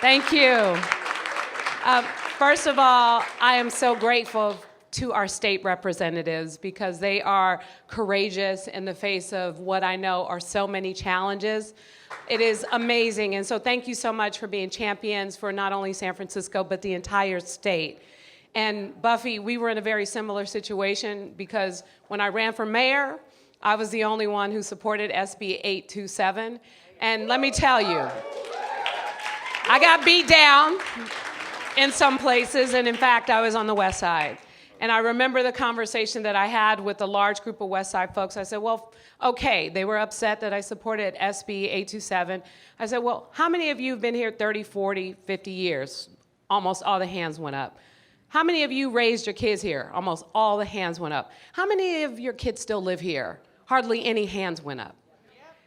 Thank you. First of all, I am so grateful to our state representatives because they are courageous in the face of what I know are so many challenges. It is amazing, and so thank you so much for being champions for not only San Francisco, but the entire state. And Buffy, we were in a very similar situation because when I ran for mayor, I was the only one who supported SB 827. And let me tell you, I got beat down in some places, and in fact, I was on the West Side. And I remember the conversation that I had with a large group of West Side folks. I said, well, okay, they were upset that I supported SB 827. I said, well, how many of you have been here 30, 40, 50 years? Almost all the hands went up. How many of you raised your kids here? Almost all the hands went up. How many of your kids still live here? Hardly any hands went up.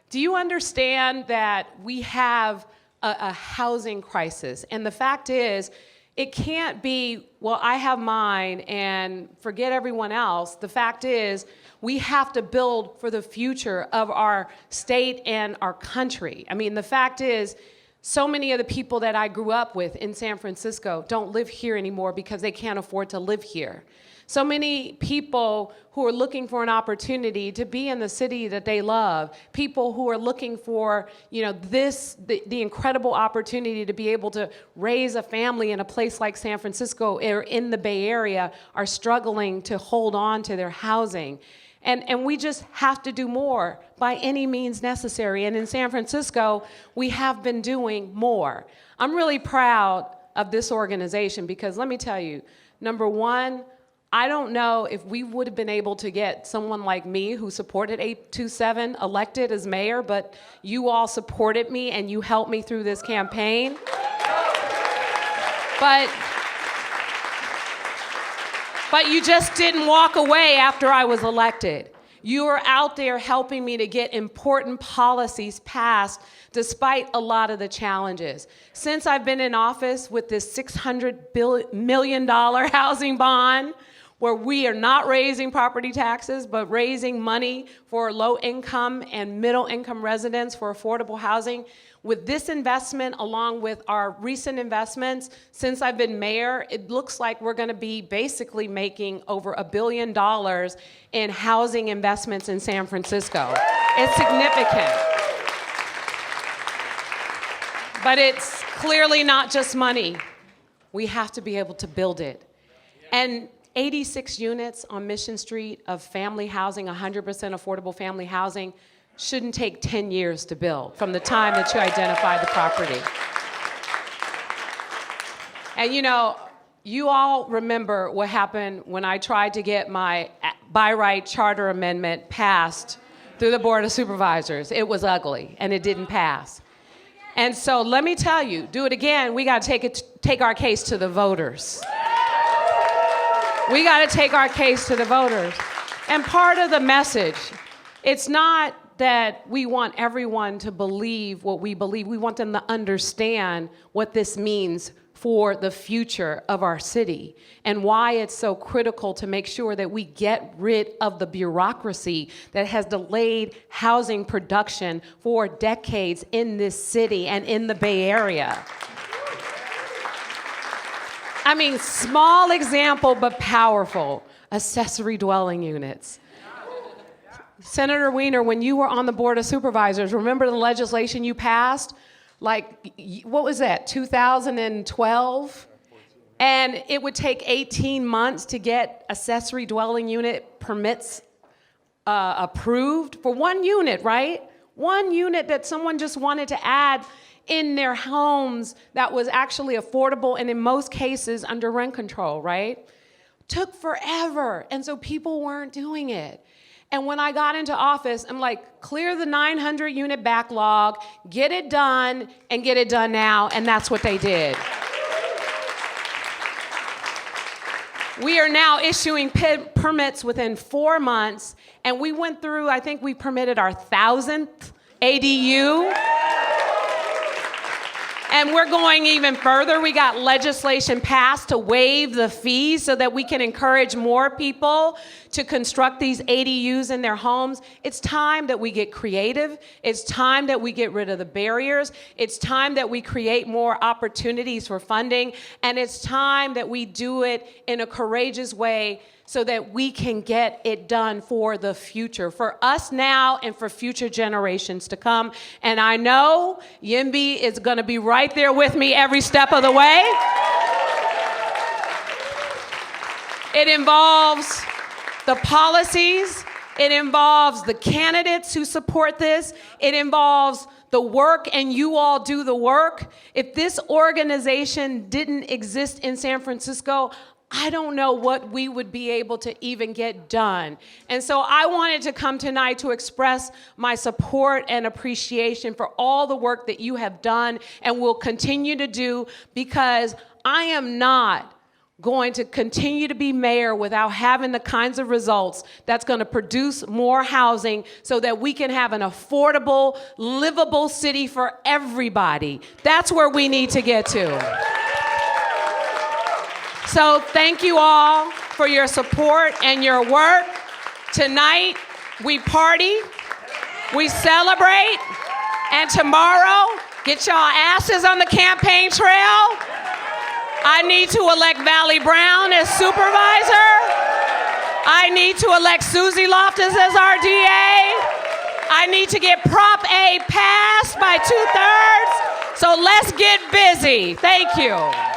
Do you understand that we have a housing crisis? And the fact is, it can't be, well, I have mine and forget everyone else. The fact is, we have to build for the future of our state and our country. I mean, the fact is, so many of the people that I grew up with in San Francisco don't live here anymore because they can't afford to live here. So many people who are looking for an opportunity to be in the city that they love, people who are looking for, the incredible opportunity to be able to raise a family in a place like San Francisco or in the Bay Area are struggling to hold on to their housing. And we just have to do more by any means necessary. And in San Francisco, we have been doing more. I'm really proud of this organization because let me tell you, number one, I don't know if we would have been able to get someone like me who supported 827 elected as mayor, but you all supported me and you helped me through this campaign. But you just didn't walk away after I was elected. You were out there helping me to get important policies passed despite a lot of the challenges. Since I've been in office with this $600 million housing bond, where we are not raising property taxes, but raising money for low-income and middle-income residents for affordable housing. With this investment, along with our recent investments, since I've been mayor, it looks like we're gonna be basically making over $1 billion in housing investments in San Francisco. It's significant. But it's clearly not just money. We have to be able to build it. And 86 units on Mission Street of family housing, 100% affordable family housing, shouldn't take 10 years to build from the time that you identify the property. And you all remember what happened when I tried to get my by right charter amendment passed through the Board of Supervisors. It was ugly, and it didn't pass. And so let me tell you, do it again, we gotta take our case to the voters. We got to take our case to the voters. And part of the message, it's not that we want everyone to believe what we believe. We want them to understand what this means for the future of our city and why it's so critical to make sure that we get rid of the bureaucracy that has delayed housing production for decades in this city and in the Bay Area. I mean, small example, but powerful. Accessory dwelling units. Senator Wiener, when you were on the Board of Supervisors, remember the legislation you passed? Like, what was that, 2012? And it would take 18 months to get accessory dwelling unit permits approved for one unit, right? One unit that someone just wanted to add in their homes that was actually affordable and in most cases under rent control, right? Took forever, and so people weren't doing it. And when I got into office, I'm like, clear the 900 unit backlog, get it done, and get it done now, and that's what they did. We are now issuing permits within 4 months, and we went through, I think we permitted our 1,000th ADU. And we're going even further. We got legislation passed to waive the fees so that we can encourage more people to construct these ADUs in their homes. It's time that we get creative. It's time that we get rid of the barriers. It's time that we create more opportunities for funding. And it's time that we do it in a courageous way so that we can get it done for the future, for us now and for future generations to come. And I know YIMBY is going to be right there with me every step of the way. It involves the policies. It involves the candidates who support this. It involves the work, and you all do the work. If this organization didn't exist in San Francisco, I don't know what we would be able to even get done. And so I wanted to come tonight to express my support and appreciation for all the work that you have done and will continue to do, because I am not going to continue to be mayor without having the kinds of results that's going to produce more housing so that we can have an affordable, livable city for everybody. That's where we need to get to. So thank you all for your support and your work. Tonight, we party, we celebrate, and tomorrow, get y'all asses on the campaign trail. I need to elect Valley Brown as supervisor. I need to elect Susie Loftus as our DA. I need to get Prop A passed by 2/3. So let's get busy. Thank you.